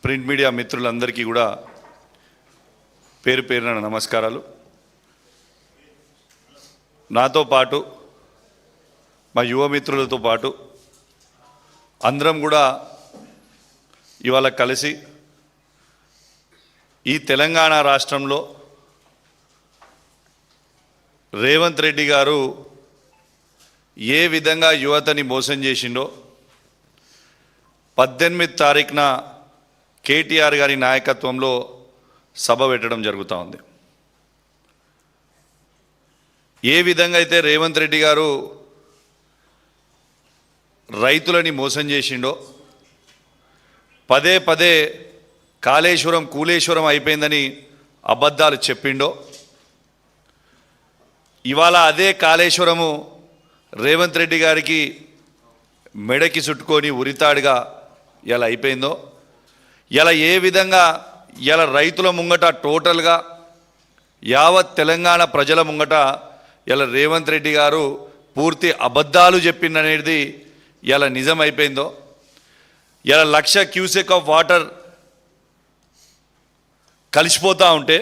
Print media మిత్రులందరికీ కూడా పేరు పేరున నమస్కారాలు. నాతో పాటు మా యువ మిత్రులతో పాటు అందరం కూడా ఇవాళ కలిసి ఈ తెలంగాణ రాష్ట్రంలో రేవంత్ రెడ్డి గారు ఏ విధంగా యువతని మోసం చేసిండో 18 తారీఖున కేటీఆర్ గారి నాయకత్వంలో సభ పెట్టడం జరుగుతూ ఉంది. ఏ విధంగా అయితే రేవంత్ రెడ్డి గారు రైతులని మోసం చేసిండో, పదే పదే కాళేశ్వరం కూలేశ్వరం అయిపోయిందని అబద్ధాలు చెప్పిండో, ఇవాళ అదే కాళేశ్వరము రేవంత్ రెడ్డి గారికి మెడకి చుట్టుకొని ఉరితాడుగా ఇలా అయిపోయిందో, ఇలా ఏ విధంగా ఇలా రైతుల ముంగట టోటల్గా యావత్ తెలంగాణ ప్రజల ముంగట ఇలా రేవంత్ రెడ్డి గారు పూర్తి అబద్ధాలు చెప్పిందనేది ఇలా నిజమైపోయిందో, ఇలా 1,00,000 క్యూసెక్ ఆఫ్ వాటర్ కలిసిపోతూ ఉంటే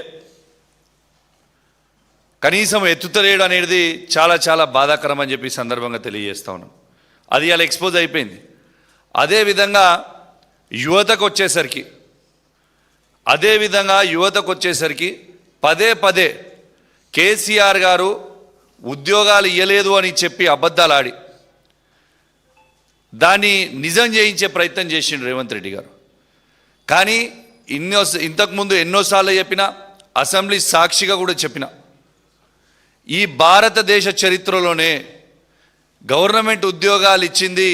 కనీసం ఎత్తుతలేడు అనేది చాలా చాలా బాధాకరం అని చెప్పి సందర్భంగా తెలియజేస్తా ఉన్నాం. అది ఇలా ఎక్స్పోజ్ అయిపోయింది. అదేవిధంగా యువతకు వచ్చేసరికి పదే పదే కేసీఆర్ గారు ఉద్యోగాలు ఇవ్వలేదు అని చెప్పి అబద్ధాలు ఆడి దాన్ని నిజం చేయించే ప్రయత్నం చేసిండు రేవంత్ రెడ్డి గారు. కానీ ఇంతకుముందు ఎన్నోసార్లు చెప్పినా, అసెంబ్లీ సాక్షిగా కూడా చెప్పిన, ఈ భారతదేశ చరిత్రలోనే గవర్నమెంట్ ఉద్యోగాలు ఇచ్చింది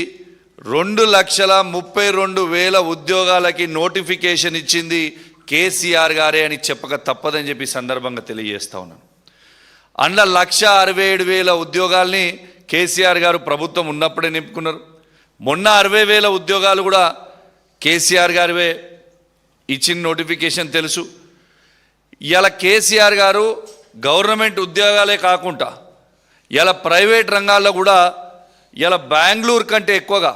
2,32,000 ఉద్యోగాలకి నోటిఫికేషన్ ఇచ్చింది కేసీఆర్ గారే అని చెప్పక తప్పదని చెప్పి సందర్భంగా తెలియజేస్తా ఉన్నాను. అందులో 1,67,000 ఉద్యోగాల్ని కేసీఆర్ గారు ప్రభుత్వం ఉన్నప్పుడే నింపుకున్నారు. మొన్న 60,000 ఉద్యోగాలు కూడా కేసీఆర్ గారివే ఇచ్చిన నోటిఫికేషన్ తెలుసు. ఇలా కేసీఆర్ గారు గవర్నమెంట్ ఉద్యోగాలే కాకుండా ఇలా ప్రైవేట్ రంగాల్లో కూడా ఇలా బెంగళూరు కంటే ఎక్కువగా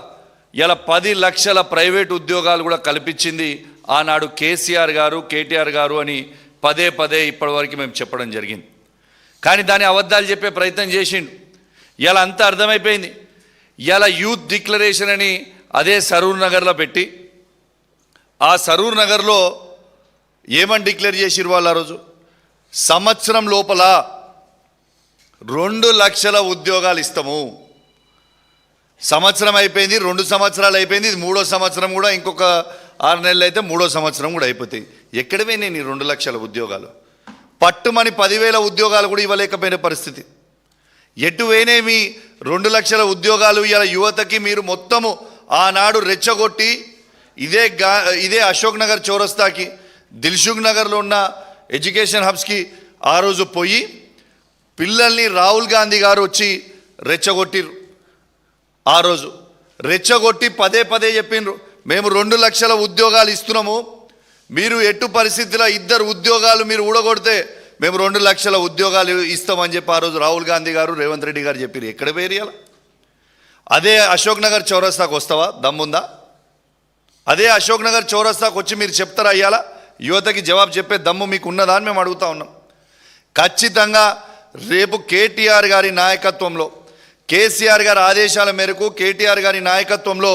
ఇలా 10 లక్షల ప్రైవేట్ ఉద్యోగాలు కూడా కల్పించింది ఆనాడు కేసీఆర్ గారు, కేటీఆర్ గారు అని పదే పదే ఇప్పటివరకు మేము చెప్పడం జరిగింది. కానీ దాని అబద్ధాలు చెప్పే ప్రయత్నం చేసిండు. ఇలా అంతా అర్థమైపోయింది. ఇలా యూత్ డిక్లరేషన్ అని అదే సరూర్ నగర్లో పెట్టి, ఆ సరూర్ నగర్లో ఏమని డిక్లేర్ చేసిరు వాళ్ళు ఆ రోజు? సంవత్సరం లోపల 2 లక్షల ఉద్యోగాలు ఇస్తాము. సంవత్సరం అయిపోయింది, 2 సంవత్సరాలు అయిపోయింది, ఇది 3వ సంవత్సరం కూడా, ఇంకొక 6 నెలలు అయితే 3వ సంవత్సరం కూడా అయిపోతాయి. ఎక్కడవే నేను 2 లక్షల ఉద్యోగాలు? పట్టుమని 10,000 ఉద్యోగాలు కూడా ఇవ్వలేకపోయిన పరిస్థితి. ఎటువైనేమి 2 లక్షల ఉద్యోగాలు ఇలా యువతకి మీరు మొత్తము ఆనాడు రెచ్చగొట్టి ఇదే అశోక్ నగర్ చౌరస్తాకి, దిల్సుఖ్ నగర్లో ఉన్న ఎడ్యుకేషన్ హబ్స్కి ఆ రోజు పోయి పిల్లల్ని రాహుల్ గాంధీ గారు వచ్చి రెచ్చగొట్టిరు. ఆ రోజు రెచ్చగొట్టి పదే పదే చెప్పిండ్రు, మేము 2 లక్షల ఉద్యోగాలు ఇస్తున్నాము, మీరు ఎటు పరిస్థితిలో 2 ఉద్యోగాలు మీరు ఊడగొడితే మేము 2 లక్షల ఉద్యోగాలు ఇస్తామని చెప్పి ఆ రోజు రాహుల్ గాంధీ గారు, రేవంత్ రెడ్డి గారు చెప్పారు. ఎక్కడ వేరియాల? అదే అశోక్ నగర్ చౌరస్తాకు వస్తావా? దమ్ముందా? అదే అశోక్ నగర్ చౌరస్తాకు వచ్చి మీరు చెప్తారా? అయ్యాలా యువతకి జవాబు చెప్పే దమ్ము మీకు ఉన్నదా అని మేము అడుగుతా ఉన్నాం. ఖచ్చితంగా రేపు కేటీఆర్ గారి నాయకత్వంలో, కేసీఆర్ గారి ఆదేశాల మేరకు కేటీఆర్ గారి నాయకత్వంలో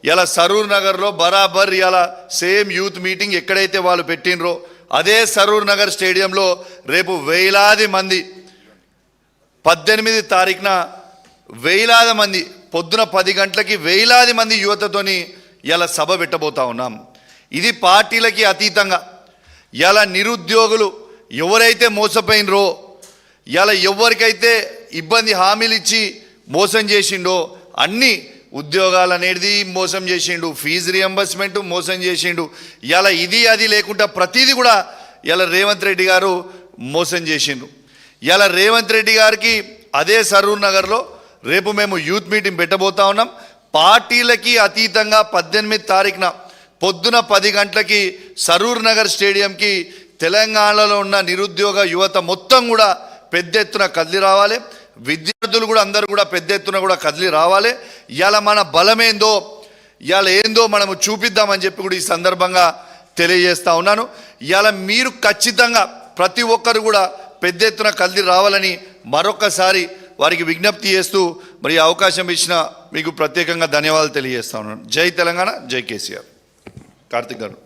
ఇలా సరూర్ నగర్లో బరాబర్ ఇలా సేమ్ యూత్ మీటింగ్ ఎక్కడైతే వాళ్ళు పెట్టినరో అదే సరూర్ నగర్ స్టేడియంలో రేపు వేలాది మంది 18 తారీఖున వేలాది మంది పొద్దున 10 గంటలకి వేలాది మంది యువతతోని ఇలా సభ పెట్టబోతా ఉన్నాం. ఇది పార్టీలకి అతీతంగా ఇలా నిరుద్యోగులు ఎవరైతే మోసపోయినరో, ఇలా ఎవరికైతే ఇబ్బంది హామీలు ఇచ్చి మోసం చేసిండో, అన్ని ఉద్యోగాలు అనేది మోసం చేసిండు, ఫీజు రియంబర్స్మెంట్ మోసం చేసిండు, ఇలా ఇది అది లేకుండా ప్రతిదీ కూడా ఇలా రేవంత్ రెడ్డి గారు మోసం చేసిండు. ఇలా రేవంత్ రెడ్డి గారికి అదే సరూర్ నగర్లో రేపు మేము యూత్ మీటింగ్ పెట్టబోతా ఉన్నాం. పార్టీలకి అతీతంగా 18 తారీఖున పొద్దున 10 గంటలకి సరూర్ నగర్ స్టేడియంకి తెలంగాణలో ఉన్న నిరుద్యోగ యువత మొత్తం కూడా పెద్ద ఎత్తున కదిలి రావాలి. విద్యార్థులు కూడా అందరూ కూడా పెద్ద ఎత్తున కూడా కదిలి రావాలి. ఇవాళ మన బలమేందో, ఇవాళ ఏందో మనము చూపిద్దామని చెప్పి కూడా ఈ సందర్భంగా తెలియజేస్తా ఉన్నాను. ఇవాళ మీరు ఖచ్చితంగా ప్రతి ఒక్కరు కూడా పెద్ద ఎత్తున కదిలి రావాలని మరొకసారి వారికి విజ్ఞప్తి చేస్తూ మరి ఈ అవకాశం ఇచ్చిన మీకు ప్రత్యేకంగా ధన్యవాదాలు తెలియజేస్తా ఉన్నాను. జై తెలంగాణ, జై కేసీఆర్. కార్తిక్ గారు.